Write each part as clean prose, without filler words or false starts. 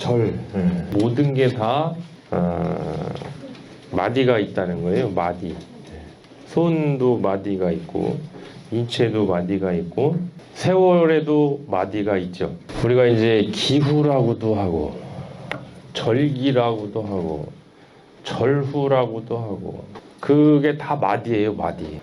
절. 모든 게 다 마디가 있다는 거예요. 마디. 손도 마디가 있고 인체도 마디가 있고 세월에도 마디가 있죠. 우리가 이제 기후라고도 하고 절기라고도 하고 절후라고도 하고 그게 다 마디예요. 마디.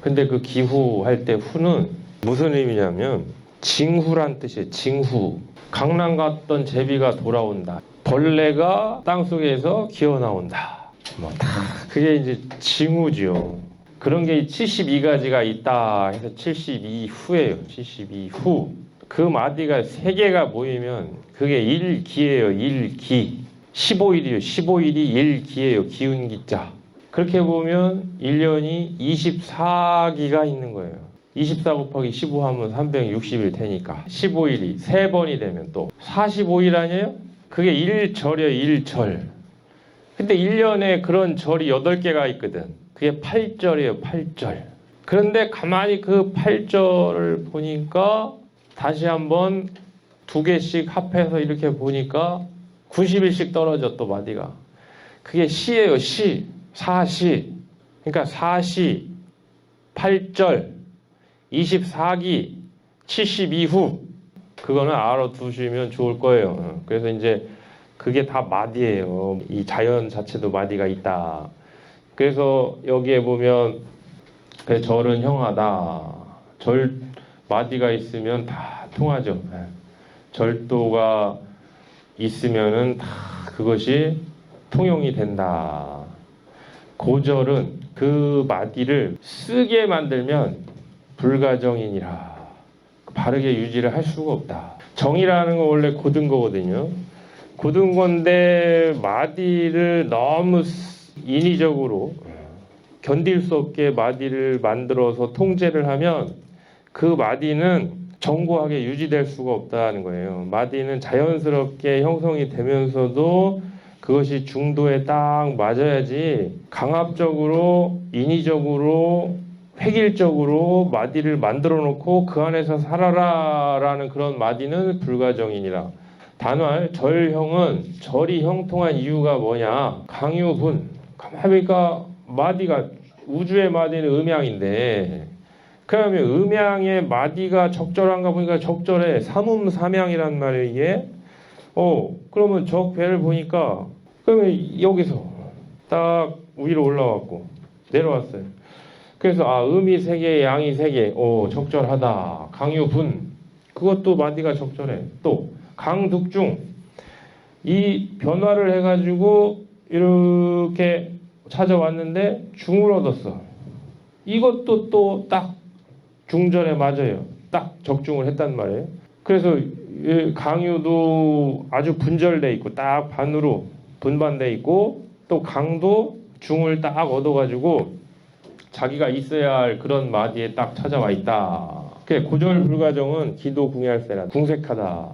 근데 그 기후 할 때 후는 무슨 의미냐면 징후란 뜻이에요. 징후. 강남 갔던 제비가 돌아온다. 벌레가 땅속에서 기어 나온다. 뭐 다 그게 이제 징후죠. 그런 게 72가지가 있다 해서 72후예요. 72후. 그 마디가 3개가 모이면 그게 일기예요. 일기. 15일이요. 15일이 일기예요. 기운기자. 그렇게 보면 1년이 24기가 있는 거예요. 24 곱하기 15 하면 360일 되니까 15일이 3번이 되면 또 45일 아니에요? 그게 일절이에요. 일절. 근데 1년에 그런 절이 8개가 있거든. 그게 8절이에요. 8절. 그런데 가만히 그 8절을 보니까 다시 한번 2개씩 합해서 이렇게 보니까 90일씩 떨어져 또 마디가. 그게 시예요. 시. 사시. 그러니까 사시, 8절, 24기, 72후. 그거는 알아두시면 좋을 거예요. 그래서 이제 그게 다 마디예요. 이 자연 자체도 마디가 있다. 그래서 여기에 보면 절은 형하다. 절 마디가 있으면 다 통하죠. 절도가 있으면은 다 그것이 통용이 된다. 고절은 그 마디를 쓰게 만들면 불가정이니라. 바르게 유지를 할 수가 없다. 정이라는 건 원래 고든 거거든요. 고든 건데 마디를 너무 인위적으로 견딜 수 없게 마디를 만들어서 통제를 하면 그 마디는 정고하게 유지될 수가 없다는 거예요. 마디는 자연스럽게 형성이 되면서도 그것이 중도에 딱 맞아야지 강압적으로 인위적으로 획일적으로 마디를 만들어 놓고 그 안에서 살아라 라는 그런 마디는 불가정이니라. 단왈 절형은 절이 형통한 이유가 뭐냐? 강유훈. 가만히 보니까 마디가 우주의 마디는 음양인데 그러면 음양의 마디가 적절한가 보니까 적절해. 삼음삼양이란 말이에요 이게. 그러면 저 배를 보니까 그러면 여기서 딱 위로 올라왔고 내려왔어요. 그래서 음이 3개, 양이 3개. 적절하다. 강유분. 그것도 마디가 적절해. 또 강득중. 이 변화를 해가지고 이렇게 찾아왔는데 중을 얻었어. 이것도 또 딱 중절에 맞아요. 딱 적중을 했단 말이에요. 그래서 강유도 아주 분절돼 있고 딱 반으로 분반돼 있고 또 강도 중을 딱 얻어가지고 자기가 있어야 할 그런 마디에 딱 찾아와 있다. 고절 불가정은 기도 궁얄세라 궁색하다.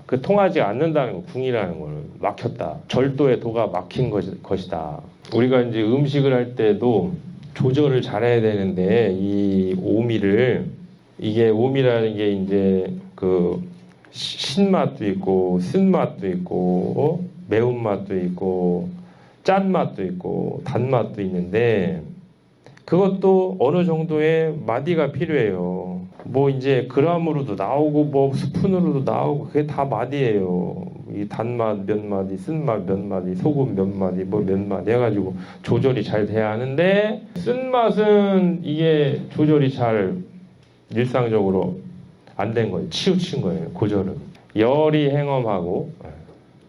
그 통하지 않는다는 거, 궁이라는 거는 막혔다. 절도의 도가 막힌 것이다. 우리가 이제 음식을 할 때도 조절을 잘해야 되는데 이 오미를 이게 오미라는 게 이제 그 신맛도 있고 쓴맛도 있고 매운맛도 있고 짠맛도 있고 단맛도 있는데 그것도 어느 정도의 마디가 필요해요. 뭐 이제 그람으로도 나오고 뭐 스푼으로도 나오고 그게 다 마디예요. 이 단맛 몇 마디, 쓴맛 몇 마디, 소금 몇 마디, 뭐 몇 마디 해가지고 조절이 잘 돼야 하는데 쓴맛은 이게 조절이 잘 일상적으로 안 된 거예요. 치우친 거예요. 고절은 열이 행엄하고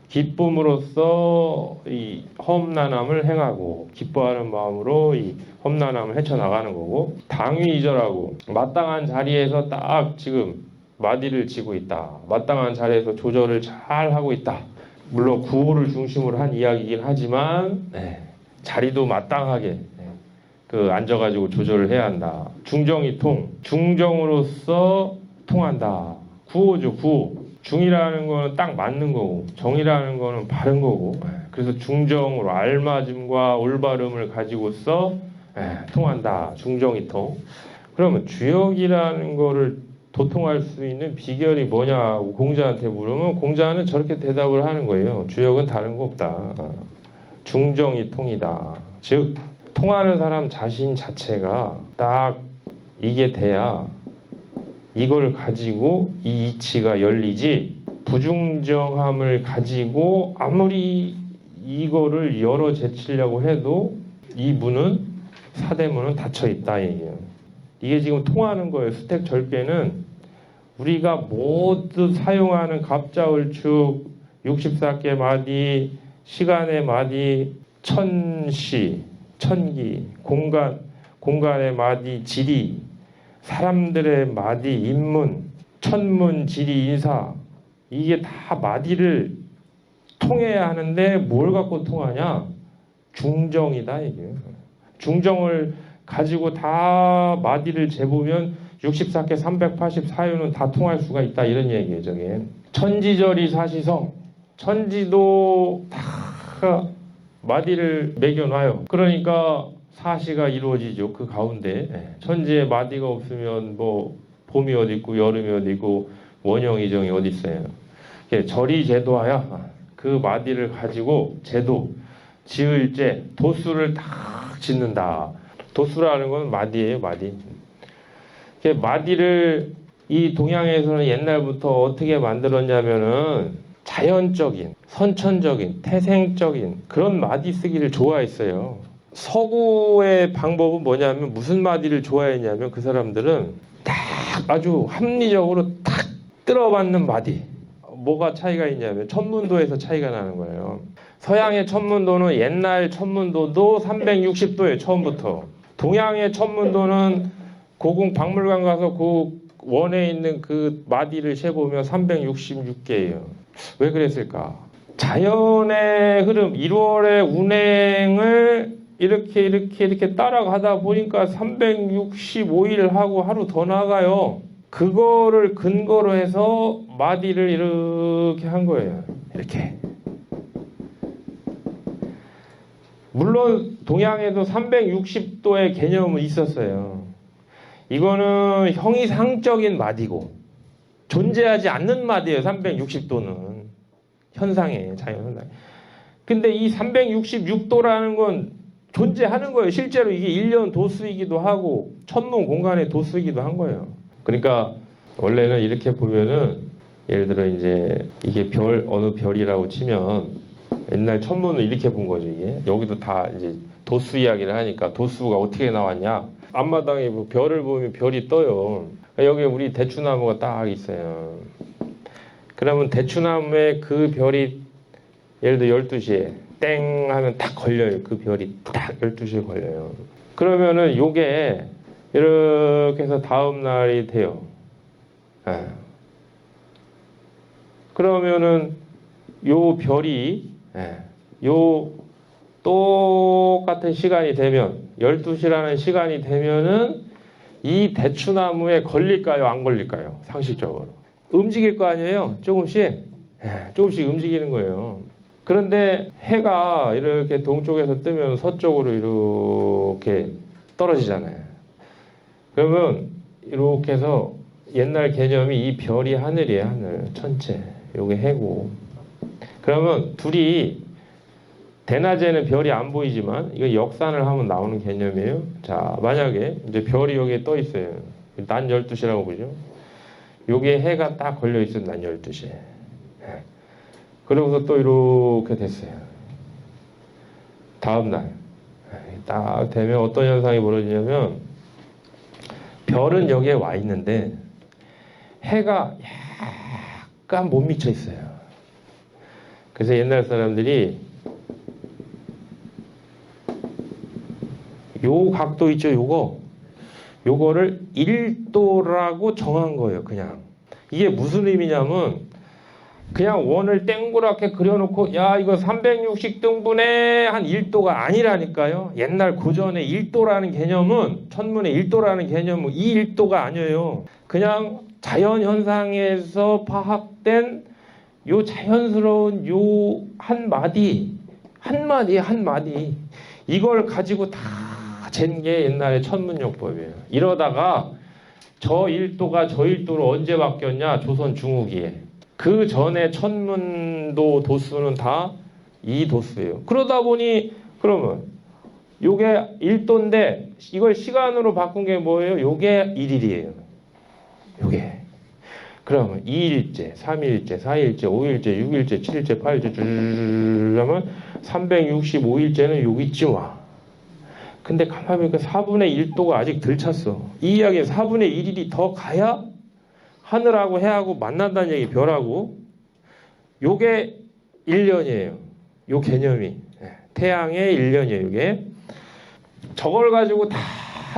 기쁨으로써 이 험난함을 행하고 기뻐하는 마음으로 이 험난함을 헤쳐나가는 거고 당위이절하고 마땅한 자리에서 딱 지금 마디를 쥐고 있다. 마땅한 자리에서 조절을 잘 하고 있다. 물론 구호를 중심으로 한 이야기이긴 하지만 자리도 마땅하게 그 앉아가지고 조절을 해야 한다. 중정이통 중정으로서 통한다. 구호죠. 구호. 중이라는 거는 딱 맞는 거고 정이라는 거는 바른 거고 그래서 중정으로 알맞음과 올바름을 가지고서 통한다. 중정이통. 그러면 주역이라는 거를 도통할 수 있는 비결이 뭐냐고 공자한테 물으면 공자는 저렇게 대답을 하는 거예요. 주역은 다른 거 없다. 중정이 통이다. 즉 통하는 사람 자신 자체가 딱 이게 돼야 이걸 가지고 이 이치가 열리지, 부중정함을 가지고 아무리 이거를 열어 제치려고 해도 이 문은, 사대문은 닫혀 있다 얘기예요. 이게 지금 통하는 거예요. 수택절개는 우리가 모두 사용하는 갑자을축 64개 마디, 시간의 마디, 천시, 천기, 공간의 마디, 지리, 사람들의 마디, 인문, 천문, 지리, 인사, 이게 다 마디를 통해야 하는데 뭘 갖고 통하냐? 중정이다 이게. 중정을 가지고 다 마디를 재보면 64개 384유는 다 통할 수가 있다 이런 얘기예요. 저게 천지절이 사시성, 천지도 다 마디를 매겨놔요. 그러니까 사시가 이루어지죠. 그 가운데 천지에 마디가 없으면 뭐 봄이 어디 있고 여름이 어디 있고 원형이정이 어디 있어요. 절이 제도하여 그 마디를 가지고 제도 지을 제 도수를 딱 짓는다. 도수라는 건 마디예요. 마디. 마디를 이 동양에서는 옛날부터 어떻게 만들었냐면은 자연적인, 선천적인, 태생적인 그런 마디 쓰기를 좋아했어요. 서구의 방법은 뭐냐면 무슨 마디를 좋아했냐면 그 사람들은 딱 아주 합리적으로 딱 들어맞는 마디. 뭐가 차이가 있냐면 천문도에서 차이가 나는 거예요. 서양의 천문도는 옛날 천문도도 360도예요. 처음부터. 동양의 천문도는 고궁 박물관 가서 그 원에 있는 그 마디를 세보면 366개예요. 왜 그랬을까? 자연의 흐름, 1월의 운행을 이렇게 따라가다 보니까 365일 하고 하루 더 나가요. 그거를 근거로 해서 마디를 이렇게 한 거예요. 이렇게. 물론 동양에도 360도의 개념은 있었어요. 이거는 형이상적인 마디고 존재하지 않는 마디예요. 360도는 현상이에요. 자연현상. 근데 이 366도라는 건 존재하는 거예요. 실제로 이게 1년 도수이기도 하고 천문 공간의 도수이기도 한 거예요. 그러니까 원래는 이렇게 보면은 예를 들어 이제 이게 어느 별이라고 치면 옛날 천문을 이렇게 본 거죠. 이게 여기도 다 이제 도수 이야기를 하니까 도수가 어떻게 나왔냐? 앞마당에 뭐 별을 보면 별이 떠요. 여기 우리 대추나무가 딱 있어요. 그러면 대추나무에 그 별이 예를 들어 12시에 땡 하면 딱 걸려요. 그 별이 딱 12시에 걸려요. 그러면은 요게 이렇게 해서 다음 날이 돼요. 그러면은 요 별이 요 똑같은 시간이 되면 12시라는 시간이 되면은 이 대추나무에 걸릴까요? 안 걸릴까요? 상식적으로. 움직일 거 아니에요? 조금씩 움직이는 거예요. 그런데 해가 이렇게 동쪽에서 뜨면 서쪽으로 이렇게 떨어지잖아요. 그러면 이렇게 해서 옛날 개념이 이 별이 하늘이에요. 하늘 전체. 요게 해고. 그러면 둘이 대낮에는 별이 안 보이지만 이거 역산을 하면 나오는 개념이에요. 자, 만약에 이제 별이 여기에 떠 있어요. 낮 12시라고 보죠. 요게 해가 딱 걸려 있어요. 낮 12시에. 그러고서 또 이렇게 됐어요. 다음 날. 딱 되면 어떤 현상이 벌어지냐면 별은 여기에 와 있는데 해가 약간 못 미쳐 있어요. 그래서 옛날 사람들이 요 각도 있죠, 요거를 1도라고 정한 거예요, 그냥. 이게 무슨 의미냐면, 그냥 원을 땡그랗게 그려놓고, 야, 이거 360등분의 한 1도가 아니라니까요. 옛날 고전에 1도라는 개념은, 천문의 1도라는 개념은 이 1도가 아니에요. 그냥 자연현상에서 파악된 요 자연스러운 요 한마디, 이걸 가지고 다 잰 게 옛날에 천문용법이에요. 이러다가 저 일도가 저 일도로 언제 바뀌었냐? 조선 중후기에. 그 전에 천문도 도수는 다 이 도수예요. 그러다 보니 그러면 요게 1도인데 이걸 시간으로 바꾼 게 뭐예요? 요게 1일이에요. 요게. 그러면 2일째, 3일째, 4일째, 5일째, 6일째, 7일째, 8일째 쭉 하면 365일째는 여기쯤 와. 근데 가만히 보니까 4분의 1도가 아직 덜 찼어. 이 이야기는 4분의 1일이 더 가야 하늘하고 해하고 만난다는 얘기, 별하고. 요게 1년이에요. 요 개념이. 태양의 1년이에요, 이게. 저걸 가지고 다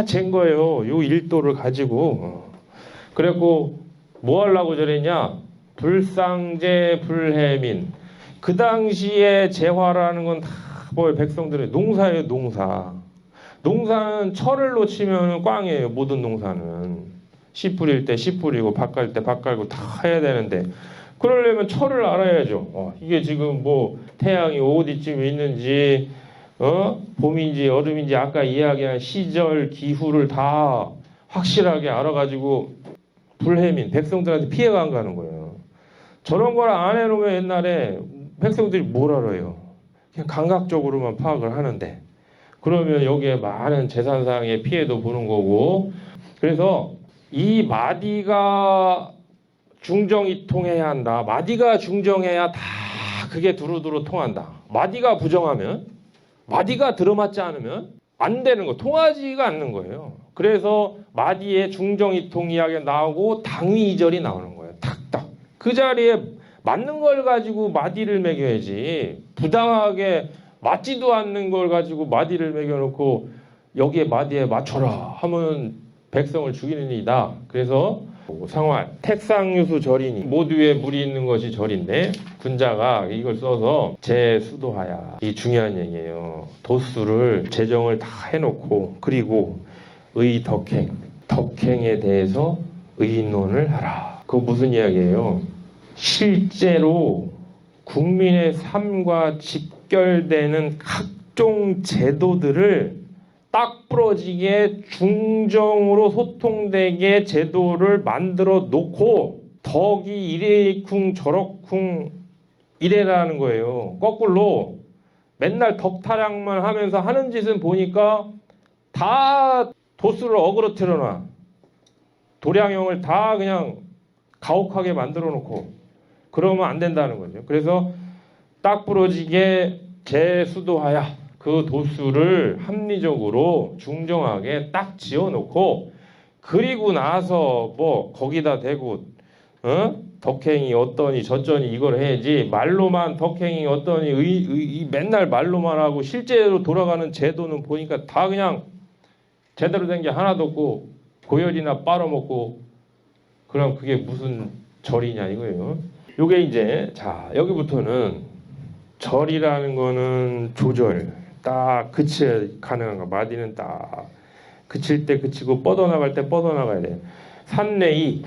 잰 거예요. 요 1도를 가지고. 그래갖고 뭐 하려고 저랬냐? 불상제 불해민. 그 당시에 재화라는 건 다 뭐예요? 백성들의 농사예요, 농사. 농사는 철을 놓치면 꽝이에요. 모든 농사는. 씨 뿌릴 때 씨 뿌리고 밭 갈 때 밭 갈고 다 해야 되는데, 그러려면 철을 알아야죠. 이게 지금 뭐 태양이 어디쯤에 있는지, 봄인지 여름인지 아까 이야기한 시절 기후를 다 확실하게 알아가지고 불해민 백성들한테 피해가 안 가는 거예요. 저런 걸 안 해놓으면 옛날에 백성들이 뭘 알아요? 그냥 감각적으로만 파악을 하는데, 그러면 여기에 많은 재산상의 피해도 보는 거고. 그래서 이 마디가 중정이 통해야 한다. 마디가 중정해야 다 그게 두루두루 통한다. 마디가 부정하면, 마디가 들어맞지 않으면 안 되는 거, 통하지가 않는 거예요. 그래서 마디에 중정이통 이야기가 나오고 당위이절이 나오는 거예요. 탁탁. 그 자리에 맞는 걸 가지고 마디를 매겨야지. 부당하게 맞지도 않는 걸 가지고 마디를 매겨놓고 여기에 마디에 맞춰라 하면 백성을 죽이는 일이다. 그래서 상활, 택상유수 절이니 모두에 물이 있는 것이 절인데, 군자가 이걸 써서 제수도하야. 이 중요한 얘기예요. 도수를 제정을 다 해놓고, 그리고 의덕행, 덕행에 대해서 의논을 하라. 그거 무슨 이야기예요? 실제로 국민의 삶과 직결되는 각종 제도들을 딱 부러지게 중정으로 소통되게 제도를 만들어 놓고, 덕이 이래쿵 저럭쿵 이래라는 거예요. 거꾸로 맨날 덕타량만 하면서 하는 짓은 보니까 다 도수를 어그러뜨려 놔. 도량형을 다 그냥 가혹하게 만들어 놓고, 그러면 안 된다는 거죠. 그래서 딱 부러지게 제수도하야. 그 도수를 합리적으로 중정하게 딱 지어놓고, 그리고 나서 뭐 거기다 대고 덕행이 어떠니 저쩌니 이걸 해야지, 말로만 덕행이 어떠니 맨날 말로만 하고 실제로 돌아가는 제도는 보니까 다 그냥 제대로 된 게 하나도 없고 고열이나 빨아먹고, 그럼 그게 무슨 절이냐 이거예요. 요게 이제, 자, 여기부터는 절이라는 거는 조절 딱 그쳐야 가능한가. 마디는 딱 그칠 때 그치고 뻗어나갈 때 뻗어나가야 돼. 산내이,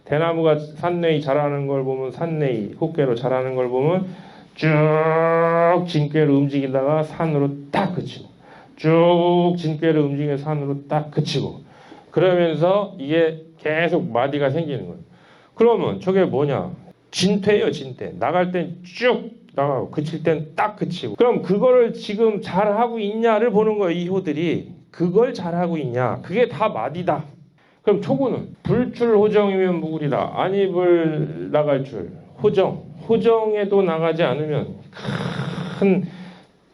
대나무가 산내이 자라는 걸 보면, 산내이 호깨로 자라는 걸 보면 쭉 진꾀를 움직이다가 산으로 딱 그치고, 쭉 진꾀를 움직여 산으로 딱 그치고, 그러면서 이게 계속 마디가 생기는 거예요. 그러면 저게 뭐냐? 진퇴예요, 진퇴. 나갈 땐 쭉 나가고 그칠 땐 딱 그치고. 그럼 그거를 지금 잘하고 있냐를 보는 거예요. 이 호들이 그걸 잘하고 있냐, 그게 다 마디다. 그럼 초구는 불출호정이면 무구리다. 안입을 나갈 줄 호정, 호정에도 나가지 않으면 큰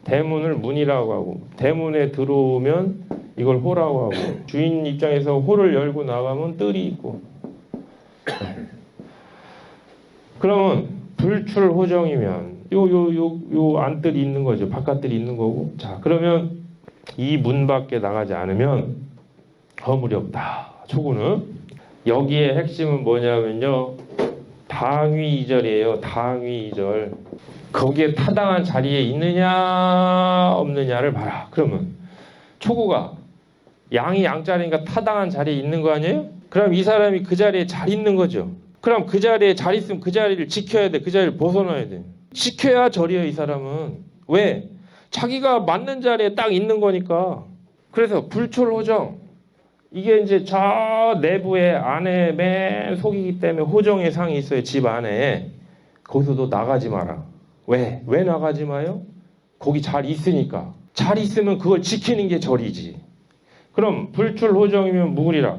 대문을 문이라고 하고, 대문에 들어오면 이걸 호라고 하고, 주인 입장에서 호를 열고 나가면 뜰이 있고. 그러면 불출호정이면 요 안뜰이 있는 거죠. 바깥뜰이 있는 거고. 자, 그러면 이 문 밖에 나가지 않으면 허물이 없다. 초구는. 여기에 핵심은 뭐냐면요, 당위이절이에요. 당위이절. 거기에 타당한 자리에 있느냐 없느냐를 봐라. 그러면 초구가 양이 양자리니까 타당한 자리에 있는 거 아니에요? 그럼 이 사람이 그 자리에 잘 있는 거죠. 그럼 그 자리에 잘 있으면 그 자리를 지켜야 돼. 그 자리를 벗어나야 돼. 지켜야 절이에요, 이 사람은. 왜? 자기가 맞는 자리에 딱 있는 거니까. 그래서 불출호정, 이게 이제 저 내부에 안에 맨 속이기 때문에 호정의 상이 있어요. 집 안에. 거기서도 나가지 마라. 왜? 왜 나가지 마요? 거기 잘 있으니까. 잘 있으면 그걸 지키는 게 절이지. 그럼 불출 호정이면 무구리라.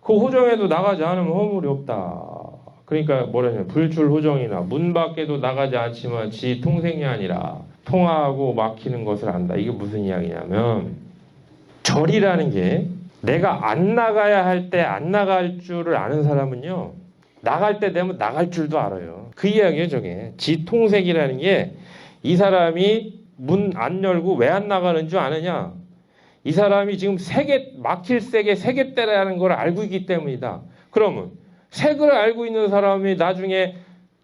그 호정에도 나가지 않으면 허물이 없다. 그러니까 뭐라냐, 불출 호정이나 문 밖에도 나가지 않지만 지 통생이 아니라 통하고 막히는 것을 안다. 이게 무슨 이야기냐면, 절이라는 게 내가 안 나가야 할 때 안 나갈 줄을 아는 사람은요, 나갈 때 되면 나갈 줄도 알아요. 그 이야기예요. 저게 지 통색이라는 게, 이 사람이 문 안 열고 왜 안 나가는 줄 아느냐, 이 사람이 지금 막힐 세계 세계때라는 걸 알고 있기 때문이다. 그러면 색을 알고 있는 사람이 나중에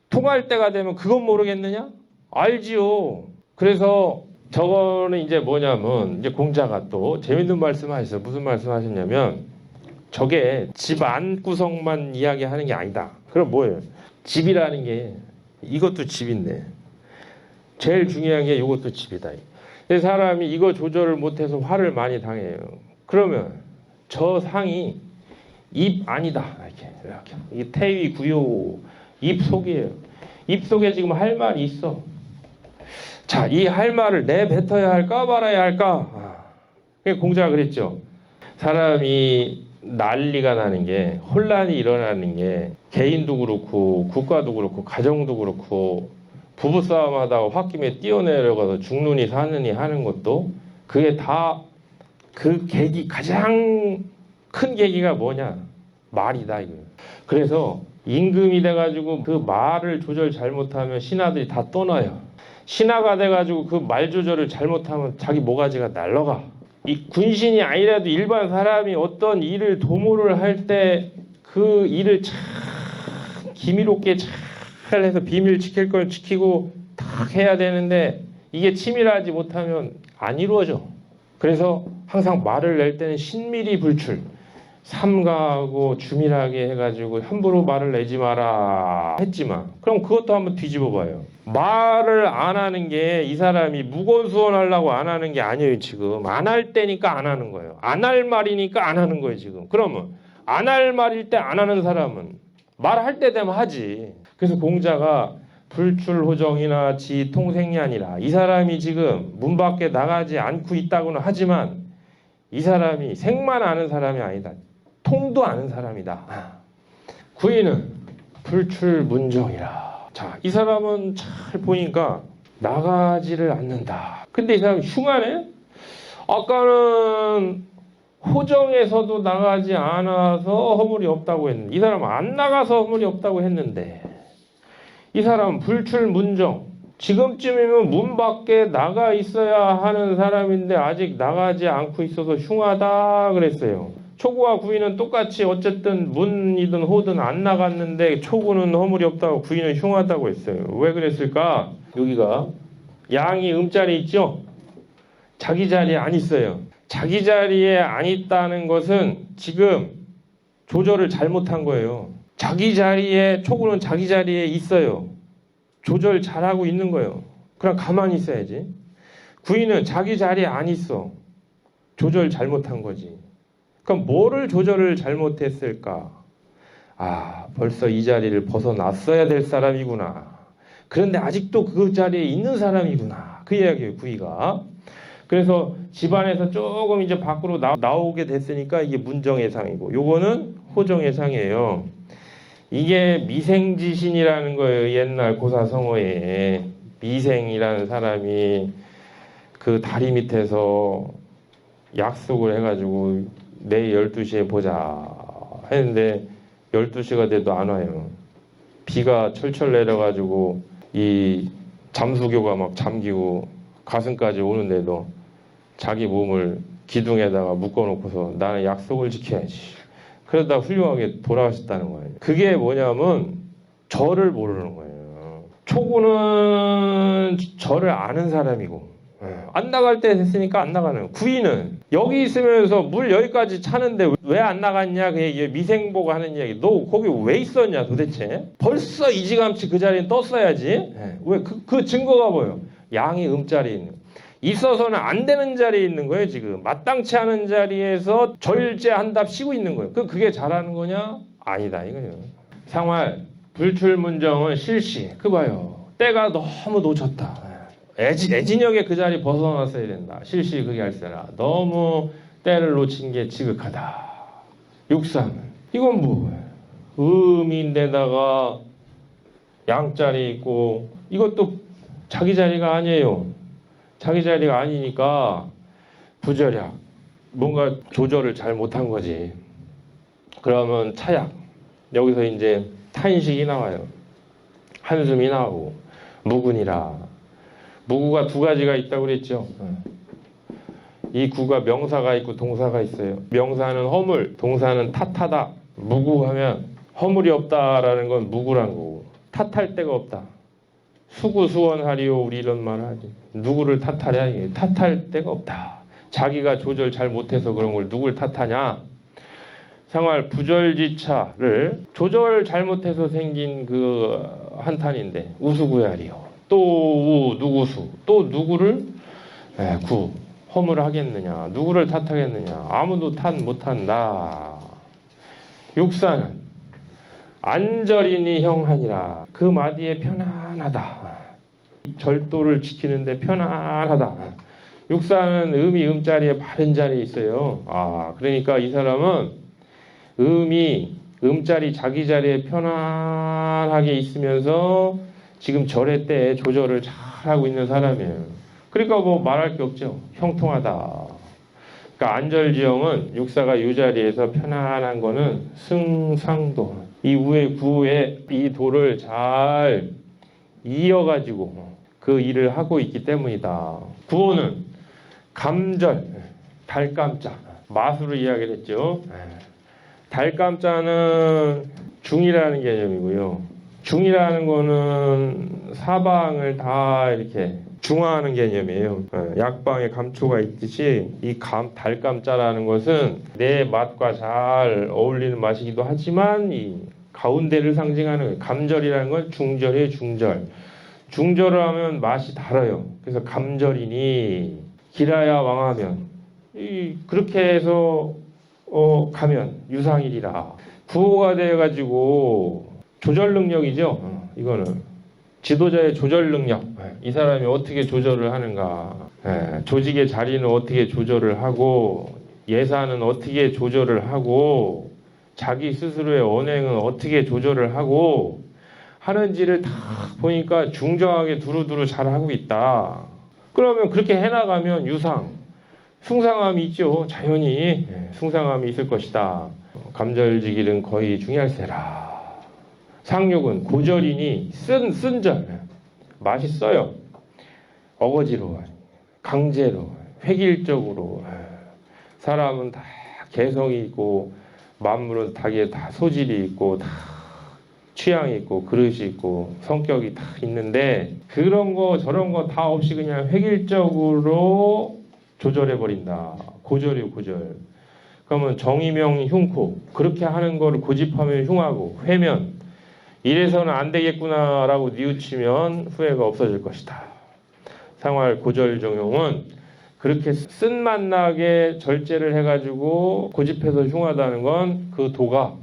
통할 때가 되면 그건 모르겠느냐? 알지요. 그래서 저거는 이제 뭐냐면, 이제 공자가 또 재밌는 말씀 하셨어요. 무슨 말씀 하셨냐면, 저게 집 안 구성만 이야기하는 게 아니다. 그럼 뭐예요? 집이라는 게 이것도 집인데, 제일 중요한 게 이것도 집이다. 근데 사람이 이거 조절을 못해서 화를 많이 당해요. 그러면 저 상이 입 아니다. 이렇게. 이게 태위 구요, 입 속이에요. 입 속에 지금 할 말이 있어. 자, 이 할 말을 내뱉어야 할까 말아야 할까? 공자가 그랬죠. 사람이 난리가 나는 게, 혼란이 일어나는 게, 개인도 그렇고 국가도 그렇고 가정도 그렇고, 부부싸움 하다가 홧김에 뛰어내려가서 죽느니 사느니 하는 것도, 그게 다 그 계기, 가장 큰 계기가 뭐냐? 말이다, 이거. 그래서 임금이 돼가지고 그 말을 조절 잘못하면 신하들이 다 떠나요. 신하가 돼가지고 그 말 조절을 잘못하면 자기 모가지가 날아가. 이 군신이 아니라도 일반 사람이 어떤 일을 도모를 할 때 그 일을 참 기밀롭게 잘 해서 비밀 지킬 걸 지키고 딱 해야 되는데, 이게 치밀하지 못하면 안 이루어져. 그래서 항상 말을 낼 때는 신밀히 불출, 삼가하고 주밀하게 해가지고 함부로 말을 내지 마라 했지만, 그럼 그것도 한번 뒤집어 봐요. 말을 안 하는 게 이 사람이 무건수원하려고 안 하는 게 아니에요. 지금 안 할 때니까 안 하는 거예요. 안 할 말이니까 안 하는 거예요. 지금 그러면 안 할 말일 때 안 하는 사람은 말할 때 되면 하지. 그래서 공자가 불출호정이나 지 통생이 아니라, 이 사람이 지금 문 밖에 나가지 않고 있다고는 하지만 이 사람이 생만 아는 사람이 아니다. 통도 아는 사람이다. 구인은 불출문정이라. 자, 이 사람은 잘 보니까 나가지를 않는다. 근데 이 사람이 흉하네? 아까는 호정에서도 나가지 않아서 허물이 없다고 했는데, 이 사람은 안 나가서 허물이 없다고 했는데, 이 사람은 불출문정, 지금쯤이면 문 밖에 나가 있어야 하는 사람인데 아직 나가지 않고 있어서 흉하다 그랬어요. 초구와 구이는 똑같이 어쨌든 문이든 호든 안 나갔는데, 초구는 허물이 없다고 구이는 흉하다고 했어요. 왜 그랬을까? 여기가 양이 음자리 있죠? 자기 자리에 안 있어요. 자기 자리에 안 있다는 것은 지금 조절을 잘못한 거예요. 자기 자리에, 초구는 자기 자리에 있어요. 조절 잘하고 있는 거예요. 그럼 가만히 있어야지. 구이는 자기 자리에 안 있어. 조절 잘못한 거지. 그럼 뭐를 조절을 잘못했을까? 아, 벌써 이 자리를 벗어났어야 될 사람이구나. 그런데 아직도 그 자리에 있는 사람이구나. 그 이야기예요, 구이가. 그래서 집안에서 조금 이제 밖으로 나오게 됐으니까 이게 문정해상이고, 요거는 호정해상이에요. 이게 미생지신이라는 거예요. 옛날 고사성어에 미생이라는 사람이 그 다리 밑에서 약속을 해가지고 내일 12시에 보자 했는데 12시가 돼도 안 와요. 비가 철철 내려가지고 이 잠수교가 막 잠기고 가슴까지 오는데도 자기 몸을 기둥에다가 묶어놓고서 나는 약속을 지켜야지. 그러다 훌륭하게 돌아가셨다는 거예요. 그게 뭐냐면 절을 모르는 거예요. 초구는 절을 아는 사람이고, 안 나갈 때 됐으니까 안 나가는 거예요. 구이는 여기 있으면서 물 여기까지 차는데 왜 안 나갔냐, 그 얘기, 미생보고 하는 이야기. 너 거기 왜 있었냐 도대체? 벌써 이지감치 그 자리에 떴어야지. 왜 그 증거가 뭐예요? 양이 음자리에 있는. 있어서는 안 되는 자리에 있는 거예요. 지금 마땅치 않은 자리에서 절제한답 쉬고 있는 거예요. 그게 잘하는 거냐? 아니다 이거예요. 상활 불출문정은 실시. 그 봐요. 때가 너무 놓쳤다. 애진역에 그 자리 벗어났어야 된다. 실시 그게 할세라. 너무 때를 놓친 게 지극하다. 육상 이건 뭐 음인데다가 양자리 있고 이것도 자기 자리가 아니에요. 자기 자리가 아니니까 부절약 뭔가 조절을 잘 못한 거지. 그러면 차약 여기서 이제 탄식이 나와요. 한숨이 나오고 무군이라. 무구가 두 가지가 있다고 그랬죠. 이 구가 명사가 있고 동사가 있어요. 명사는 허물, 동사는 탓하다. 무구하면 허물이 없다라는 건 무구란 거고 탓할 데가 없다. 수구수원하리요 우리 이런 말을 하지. 누구를 탓하랴 이게 탓할 데가 없다. 자기가 조절 잘 못해서 그런 걸 누굴 탓하냐. 상활 부절지차를 조절 잘못해서 생긴 그 한탄인데 우수구야리요. 또 누구수 또 누구를 구 허물을 하겠느냐. 누구를 탓하겠느냐. 아무도 탓 못한다. 육사는 안절이니 형하니라. 그 마디에 편안하다. 절도를 지키는데 편안하다. 육사는 음이 음자리에 바른 자리에 있어요. 그러니까 이 사람은 음이 음자리 자기 자리에 편안하게 있으면서 지금 절의 때에 조절을 잘 하고 있는 사람이에요. 그러니까 뭐 말할 게 없죠. 형통하다. 그러니까 안절지형은 육사가 이 자리에서 편안한 거는 승상도. 이 위에 구에 이 도를 잘 이어가지고 그 일을 하고 있기 때문이다. 구호는 감절, 달감자. 마수로 이야기를 했죠. 달감자는 중이라는 개념이고요. 중이라는 거는 사방을 다 이렇게 중화하는 개념이에요. 약방에 감초가 있듯이 이 달감자라는 것은 내 맛과 잘 어울리는 맛이기도 하지만 이 가운데를 상징하는 거예요. 감절이라는 건 중절이에요. 중절. 중절을 하면 맛이 달아요. 그래서 감절이니 기라야 왕하면 그렇게 해서 가면 유상일이라. 구호가 되어가지고 조절 능력이죠. 이거는 지도자의 조절 능력. 이 사람이 어떻게 조절을 하는가. 조직의 자리는 어떻게 조절을 하고 예산은 어떻게 조절을 하고 자기 스스로의 언행은 어떻게 조절을 하고 하는지를 다 보니까 중정하게 두루두루 잘하고 있다. 그러면 그렇게 해나가면 유상, 숭상함이 있죠. 자연히 숭상함이 있을 것이다. 감절지길은 거의 중요할세라. 상육은 고절이니 쓴절 맛있어요. 어거지로 강제로 획일적으로 사람은 다 개성이 있고 만물은 닭에 다 소질이 있고 다 취향이 있고 그릇이 있고 성격이 다 있는데 그런 거 저런 거 다 없이 그냥 획일적으로 조절해 버린다. 고절이요 고절. 그러면 정의명 흉코 그렇게 하는 거를 고집하면 흉하고 회면 이래서는 안 되겠구나라고 뉘우치면 후회가 없어질 것이다. 상활 고절정용은 그렇게 쓴맛나게 절제를 해가지고 고집해서 흉하다는 건 그 도가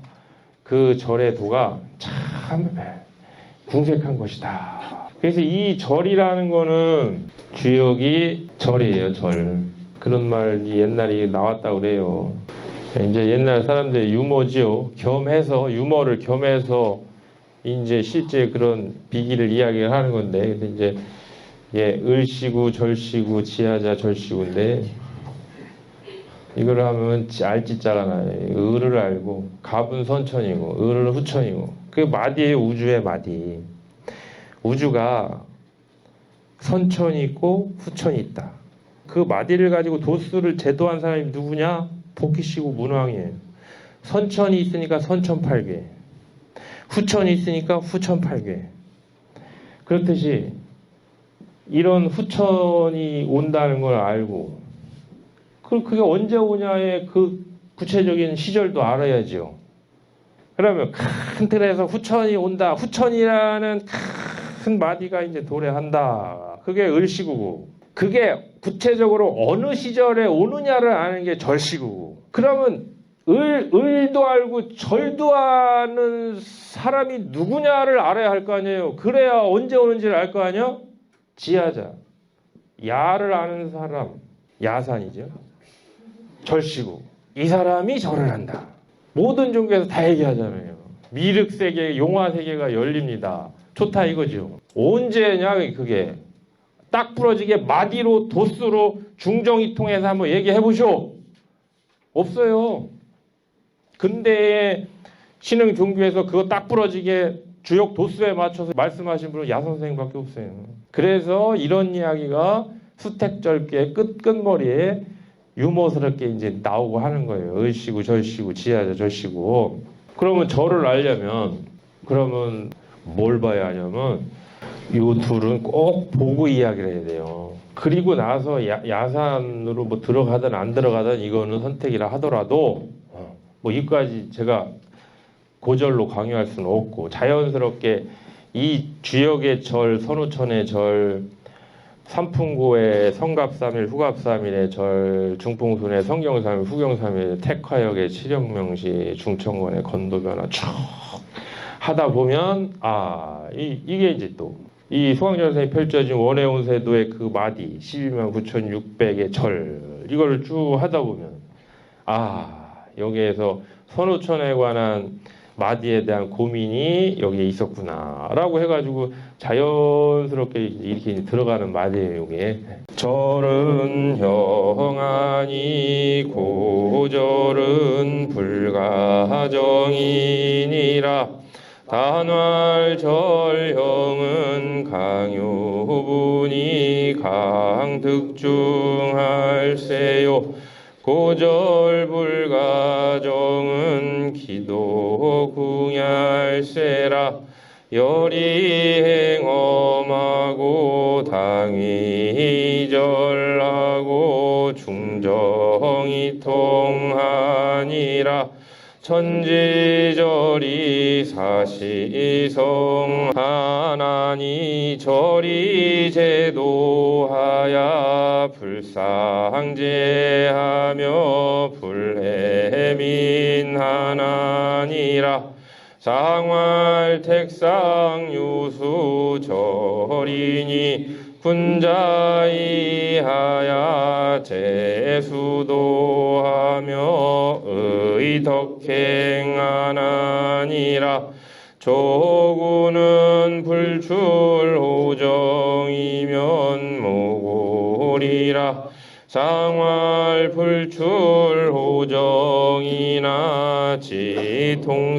그 절의 도가 참 궁색한 것이다. 그래서 이 절이라는 거는 주역이 절이에요. 절. 그런 말이 옛날에 나왔다고 그래요. 이제 옛날 사람들의 유머지요. 겸해서 유머를 겸해서 이제 실제 그런 비기를 이야기를 하는 건데 이제 을시구 절시구 지하자 절시구인데 이걸 하면 알지자라나요. 을을 알고 갑은 선천이고 을은 후천이고 그 마디예요. 우주의 마디. 우주가 선천이 있고 후천이 있다. 그 마디를 가지고 도수를 제도한 사람이 누구냐? 복희시구 문왕이에요. 선천이 있으니까 선천팔괴, 후천이 있으니까 후천팔괴. 그렇듯이 이런 후천이 온다는 걸 알고 그게 언제 오냐의 그 구체적인 시절도 알아야죠. 그러면 큰 틀에서 후천이 온다. 후천이라는 큰 마디가 이제 도래한다. 그게 을시구고 그게 구체적으로 어느 시절에 오느냐를 아는 게 절시고, 그러면 을도 알고 절도 아는 사람이 누구냐를 알아야 할 거 아니에요. 그래야 언제 오는지를 알 거 아니야? 지하자. 야를 아는 사람, 야산이죠. 절시고. 이 사람이 절을 한다. 모든 종교에서 다 얘기하잖아요. 미륵 세계, 용화 세계가 열립니다. 좋다 이거죠. 언제냐 그게. 딱 부러지게 마디로 도수로 중정이 통해서 한번 얘기해 보쇼. 없어요. 근대의 신흥 종교에서 그거 딱 부러지게 주역 도수에 맞춰서 말씀하신 분은 야 선생님밖에 없어요. 그래서 이런 이야기가 수택절개 끝머리에 유머스럽게 이제 나오고 하는 거예요. 을시고 절시고 지하자 절시고. 그러면 절을 알려면 그러면 뭘 봐야 하냐면 요 둘은 꼭 보고 이야기를 해야 돼요. 그리고 나서 야산으로 뭐 들어가든 안 들어가든 이거는 선택이라 하더라도 뭐 이까지 제가 고절로 강요할 수는 없고 자연스럽게 이 주역의 절, 선우천의 절, 삼풍고의 성갑삼일, 후갑삼일의 절, 중풍순의 성경삼일, 후경삼일, 택화역의 칠영명시, 중천권의 건도변화 쭉 하다 보면 이게 이제 또 이 소강전 선생이 펼쳐진 원해운세도의 그 마디 12만 9,600의 절 이거를 쭉 하다 보면 여기에서 선우천에 관한 마디에 대한 고민이 여기에 있었구나라고 해가지고 자연스럽게 이렇게 들어가는 마디예요. 이게 절은 형하니 고절은 불가정이니라. 단활절형은 강요분이 강득중할세요. 고절불가정은 기도궁얄세라. 열이행엄하고 당위절하고 중정이 통하니라. 천지절이 사시성하나니 절이 제도하야 불상제하며 불해민하나니라. 상활택상유수절이니 군자이하야 제수도하며 의덕행하나니라. 조구는 불출호정이면 모골이라. 상활불출호정이나 지통생년이라.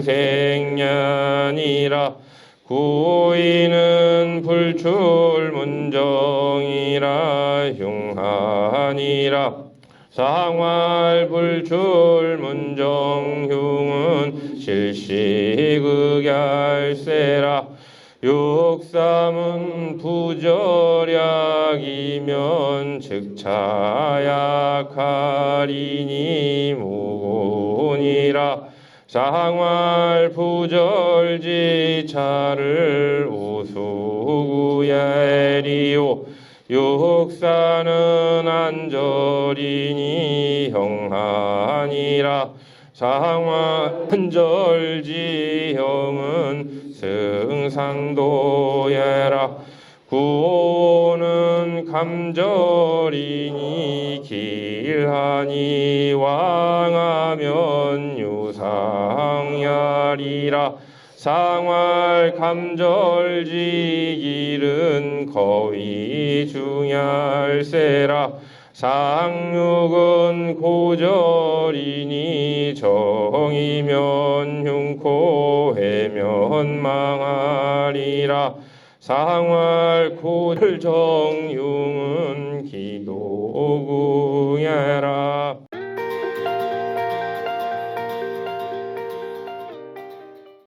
구이는 불출문정이라 흉하니라. 상활불출문정흉은 실시극얄세라. 육삼은 부절약이면 즉차약하리니 무곤이라. 상활부절지차를 우수구야리요. 육사는 안절이니 형하니라. 상활절지형은 승상도예라. 구호는 감절이니 길하니 왕하면 유상야리라. 상활 감절지길은 거위 중얄세라. 상육은 고절이니 정이면 흉코 해면 망하리라. 상활 고절 정흉은 기도구